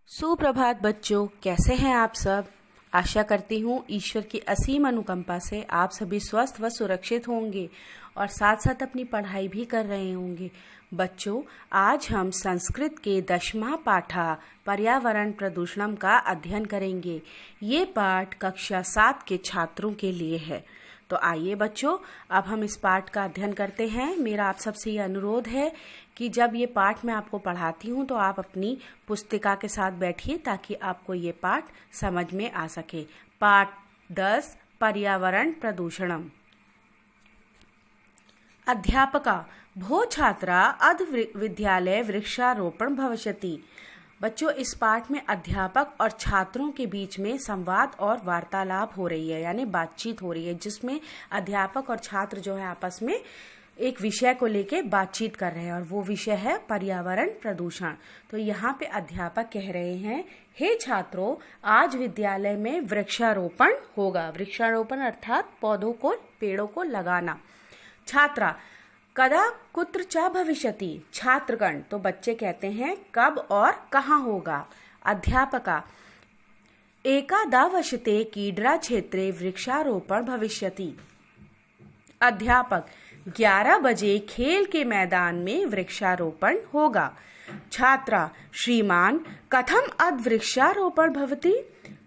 सुप्रभात बच्चों, कैसे हैं आप सब। आशा करती हूँ ईश्वर की असीम अनुकंपा से आप सभी स्वस्थ व सुरक्षित होंगे और साथ साथ अपनी पढ़ाई भी कर रहे होंगे। बच्चों, आज हम संस्कृत के 10वां पाठा पर्यावरण प्रदूषणम का अध्ययन करेंगे। ये पाठ कक्षा 7 के छात्रों के लिए है। तो आइए बच्चों, अब हम इस पाठ का अध्ययन करते हैं। मेरा आप सबसे ये अनुरोध है कि जब ये पाठ मैं आपको पढ़ाती हूँ तो आप अपनी पुस्तिका के साथ बैठिए ताकि आपको ये पाठ समझ में आ सके। पाठ 10 पर्यावरण प्रदूषणम। अध्यापका भो छात्रा अध विद्यालय वृक्षारोपण भविष्यति। बच्चों, इस पाठ में अध्यापक और छात्रों के बीच में संवाद और वार्तालाप हो रही है, यानी बातचीत हो रही है, जिसमें अध्यापक और छात्र जो है आपस में एक विषय को लेके बातचीत कर रहे हैं और वो विषय है पर्यावरण प्रदूषण। तो यहाँ पे अध्यापक कह रहे हैं, हे छात्रों, आज विद्यालय में वृक्षारोपण होगा। वृक्षारोपण अर्थात पौधों को, पेड़ों को लगाना। छात्रा कदा कुत्र च भविष्यति। छात्रगण, तो बच्चे कहते हैं कब और कहाँ होगा। अध्यापका एकादशते कीडरा क्षेत्रे वृक्षारोपण भविष्यति। अध्यापक 11 बजे खेल के मैदान में वृक्षारोपण होगा। छात्रा श्रीमान कथम अद वृक्षारोपण भवति।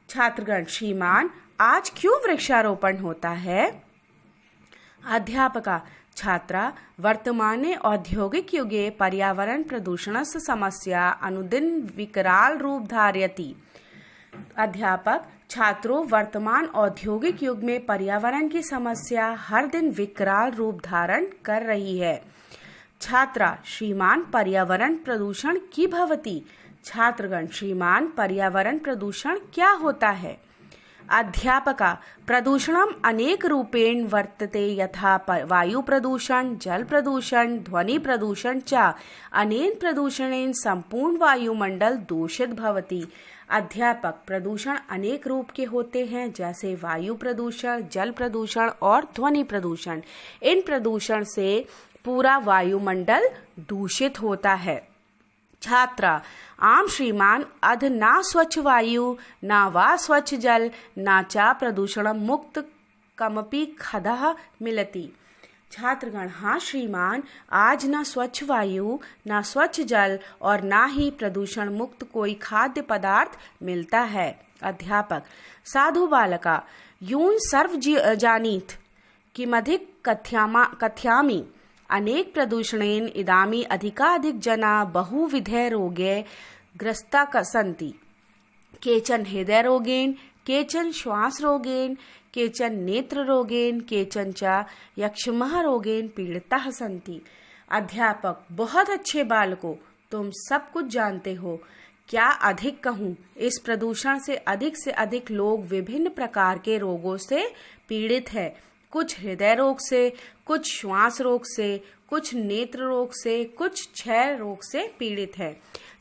छात्रगण, श्रीमान आज क्यों वृक्षारोपण होता है। अध्यापका छात्रा वर्तमाने औद्योगिक युगे पर्यावरण प्रदूषणस्य समस्या अनुदिन विकराल रूप धारयति। अध्यापक छात्रों, वर्तमान औद्योगिक युग में पर्यावरण की समस्या हर दिन विकराल रूप धारण कर रही है। छात्रा श्रीमान पर्यावरण प्रदूषण की भवति। छात्रगण, श्रीमान पर्यावरण प्रदूषण क्या होता है। अध्यापका प्रदूषणम अनेक रूपेण वर्तते, यथा वायु प्रदूषण, जल प्रदूषण, ध्वनि प्रदूषण च। अनेन प्रदूषणेन संपूर्ण वायुमंडल दूषित भवति। अध्यापक प्रदूषण अनेक रूप के होते हैं, जैसे वायु प्रदूषण, जल प्रदूषण और ध्वनि प्रदूषण। इन प्रदूषण से पूरा वायुमंडल दूषित होता है। छात्रा आम श्रीमान अध ना स्वच्छ वायु ना वा स्वच्छ जल ना चा प्रदूषण मुक्त कमपि खदः मिलति। छात्रगण, हाँ श्रीमान, आज ना स्वच्छ वायु ना स्वच्छ जल और ना ही प्रदूषण मुक्त कोई खाद्य पदार्थ मिलता है। अध्यापक साधु बालका यून सर्व जानीत किमधिक कथ्यामि। अनेक प्रदूषणेन इदामी अधिकाधिक जना बहुविधे रोगे ग्रस्ता सन्ति। केचन हृदय रोगेन, केचन श्वास रोगेन, केचन नेत्र रोगेन, केचन च यक्ष्मः रोगेन पीड़िताः सन्ति। अध्यापक बहुत अच्छे बालकों, तुम सब कुछ जानते हो। क्या अधिक कहूँ, इस प्रदूषण से अधिक लोग विभिन्न प्रकार के रोगों से पीड़ित है। कुछ हृदय रोग से, कुछ श्वास रोग से, कुछ नेत्र रोग से, कुछ क्षय रोग से पीड़ित है।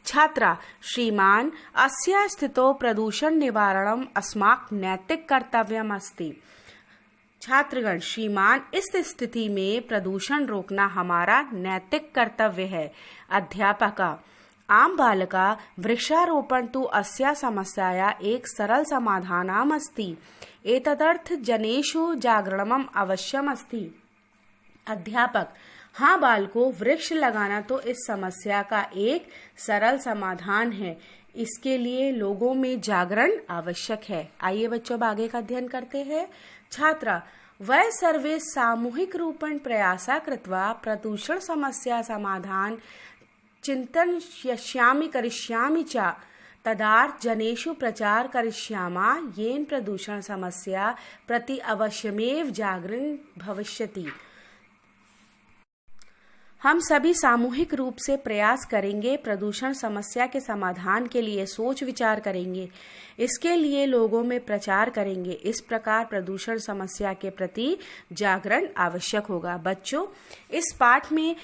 छात्रा श्रीमान अस्य स्थितो प्रदूषण निवारणम अस्माक नैतिक कर्तव्यम अस्ति। छात्रगण, श्रीमान इस स्थिति में प्रदूषण रोकना हमारा नैतिक कर्तव्य है। अध्यापका आम बालका वृक्षारोपण तु अस्या समस्याया एक सरल समाधानम अस्ति। एतदर्थ जनेषु जागरणम अवश्यम अस्ति। अध्यापक हाँ बालकों, वृक्ष लगाना तो इस समस्या का एक सरल समाधान है। इसके लिए लोगों में जागरण आवश्यक है। आइए बच्चों, अब आगे का अध्ययन करते हैं। छात्रा वह सर्वे सामूहिक रूपेण प्रयासा कृत्वा प्रदूषण समस्या समाधान चिंतन करिष्यामि च तदार्थ जनेषु प्रचार करिष्यामा येन प्रदूषण समस्या प्रति अवश्यमेव जागरण भविष्यति। हम सभी सामूहिक रूप से प्रयास करेंगे, प्रदूषण समस्या के समाधान के लिए सोच विचार करेंगे, इसके लिए लोगों में प्रचार करेंगे। इस प्रकार प्रदूषण समस्या के प्रति जागरण आवश्यक होगा। बच्चों, इस पाठ में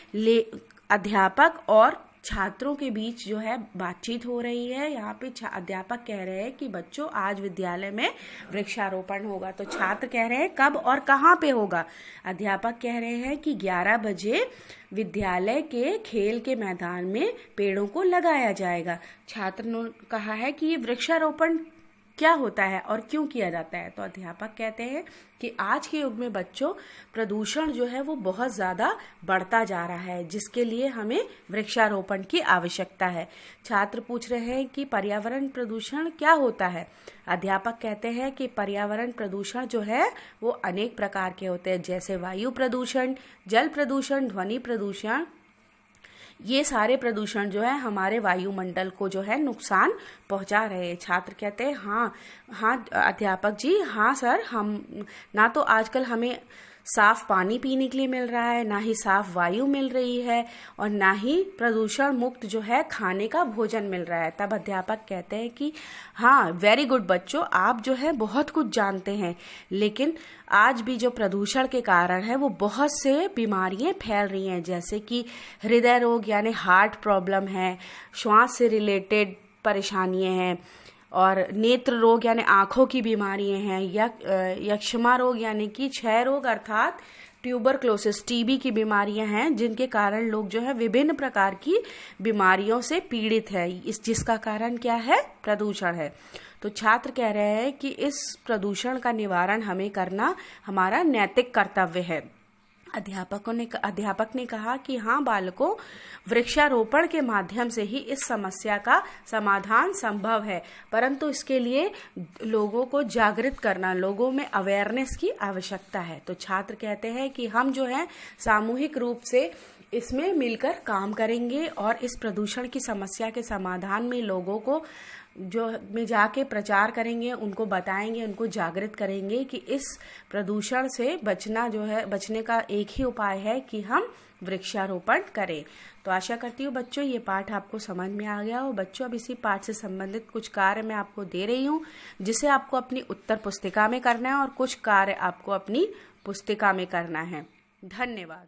अध्यापक और छात्रों के बीच जो है बातचीत हो रही है। यहाँ पे अध्यापक कह रहे हैं कि बच्चों आज विद्यालय में वृक्षारोपण होगा। तो छात्र कह रहे हैं कब और कहाँ पे होगा। अध्यापक कह रहे हैं कि 11 बजे विद्यालय के खेल के मैदान में पेड़ों को लगाया जाएगा। छात्र ने कहा है कि ये वृक्षारोपण क्या होता है और क्यों किया जाता है। तो अध्यापक कहते हैं कि आज के युग में बच्चों प्रदूषण जो है वो बहुत ज़्यादा बढ़ता जा रहा है, जिसके लिए हमें वृक्षारोपण की आवश्यकता है। छात्र पूछ रहे हैं कि पर्यावरण प्रदूषण क्या होता है। अध्यापक कहते हैं कि पर्यावरण प्रदूषण जो है वो अनेक प्रकार के होते हैं, जैसे वायु प्रदूषण, जल प्रदूषण, ध्वनि प्रदूषण। ये सारे प्रदूषण जो है हमारे वायुमंडल को जो है नुकसान पहुंचा रहे हैं। छात्र कहते हैं हाँ अध्यापक जी, हाँ सर, हम ना तो आजकल हमें साफ पानी पीने के लिए मिल रहा है, ना ही साफ वायु मिल रही है, और ना ही प्रदूषण मुक्त जो है खाने का भोजन मिल रहा है। तब अध्यापक कहते हैं कि हाँ, वेरी गुड बच्चों, आप जो है बहुत कुछ जानते हैं, लेकिन आज भी जो प्रदूषण के कारण है वो बहुत से बीमारियां फैल रही हैं, जैसे कि हृदय रोग यानी हार्ट प्रॉब्लम है, श्वास से रिलेटेड परेशानियां हैं, और नेत्र रोग यानी आँखों की बीमारियां हैं, यक्ष्मा रोग यानी कि क्षय रोग अर्थात ट्यूबरक्लोसिस टीबी की बीमारियां हैं, जिनके कारण लोग जो है विभिन्न प्रकार की बीमारियों से पीड़ित है। जिसका कारण क्या है? प्रदूषण है। तो छात्र कह रहे हैं कि इस प्रदूषण का निवारण हमें करना हमारा नैतिक कर्तव्य है। अध्यापक ने कहा कि हाँ बालकों, वृक्षारोपण के माध्यम से ही इस समस्या का समाधान संभव है, परंतु इसके लिए लोगों को जागृत करना, लोगों में अवेयरनेस की आवश्यकता है। तो छात्र कहते हैं कि हम जो है सामूहिक रूप से इसमें मिलकर काम करेंगे और इस प्रदूषण की समस्या के समाधान में लोगों को जो में जाके प्रचार करेंगे, उनको बताएंगे, उनको जागृत करेंगे कि इस प्रदूषण से बचने का एक ही उपाय है कि हम वृक्षारोपण करें। तो आशा करती हूँ बच्चों ये पाठ आपको समझ में आ गया हो। बच्चों, अब इसी पाठ से संबंधित कुछ कार्य मैं आपको दे रही हूँ, जिसे आपको अपनी उत्तर पुस्तिका में करना है और कुछ कार्य आपको अपनी पुस्तिका में करना है। धन्यवाद।